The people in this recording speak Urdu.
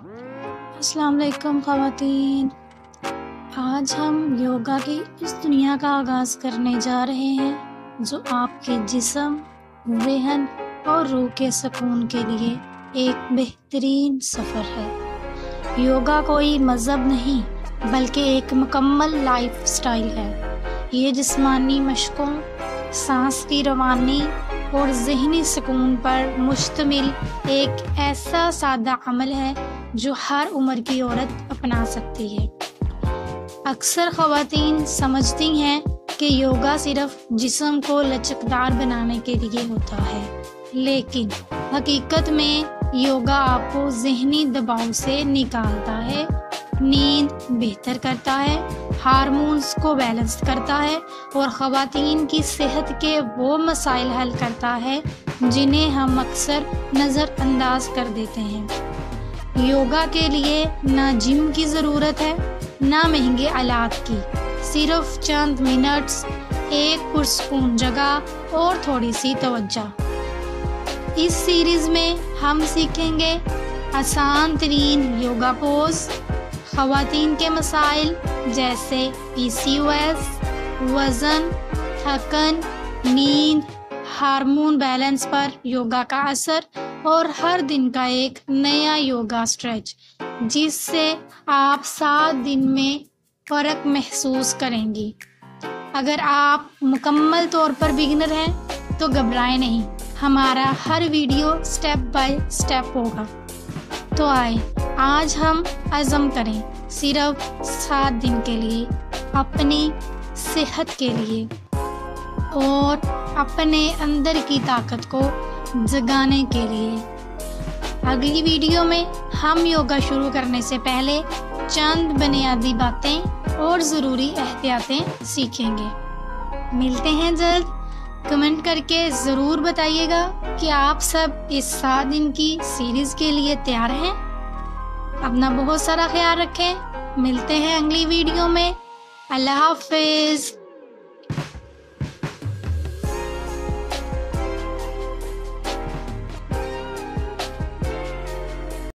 السلام علیکم خواتین، آج ہم یوگا کی اس دنیا کا آغاز کرنے جا رہے ہیں جو آپ کے جسم، ذہن اور روح کے سکون کے لیے ایک بہترین سفر ہے۔ یوگا کوئی مذہب نہیں بلکہ ایک مکمل لائف سٹائل ہے۔ یہ جسمانی مشقوں، سانس کی روانی اور ذہنی سکون پر مشتمل ایک ایسا سادہ عمل ہے جو ہر عمر کی عورت اپنا سکتی ہے۔ اکثر خواتین سمجھتی ہیں کہ یوگا صرف جسم کو لچکدار بنانے کے لیے ہوتا ہے، لیکن حقیقت میں یوگا آپ کو ذہنی دباؤ سے نکالتا ہے، نیند بہتر کرتا ہے، ہارمونز کو بیلنس کرتا ہے اور خواتین کی صحت کے وہ مسائل حل کرتا ہے جنہیں ہم اکثر نظر انداز کر دیتے ہیں۔ یوگا کے لیے نہ جم کی ضرورت ہے نہ مہنگے آلات کی، صرف چند منٹس، ایک پرسکون جگہ اور تھوڑی سی توجہ۔ اس سیریز میں ہم سیکھیں گے آسان ترین یوگا پوز، خواتین کے مسائل جیسے PCOS، وزن، تھکن، نیند، ہارمون بیلنس پر یوگا کا اثر اور ہر دن کا ایک نیا یوگا اسٹریچ جس سے آپ 7 دن میں فرق محسوس کریں گی۔ اگر آپ مکمل طور پر بگنر ہیں تو گھبرائیں نہیں، ہمارا ہر ویڈیو سٹیپ بائی سٹیپ ہوگا۔ تو آئے آج ہم عزم کریں صرف 7 دن کے لیے، اپنی صحت کے لیے اور اپنے اندر کی طاقت کو جگانے کے لیے۔ اگلی ویڈیو میں ہم یوگا شروع کرنے سے پہلے چند بنیادی باتیں اور ضروری احتیاطیں سیکھیں گے۔ ملتے ہیں جلد۔ کمنٹ کر کے ضرور بتائیے گا کہ آپ سب اس 7 دن کی سیریز کے لیے تیار ہیں۔ اپنا بہت سارا خیال رکھیں، ملتے ہیں اگلی ویڈیو میں۔ اللہ حافظ۔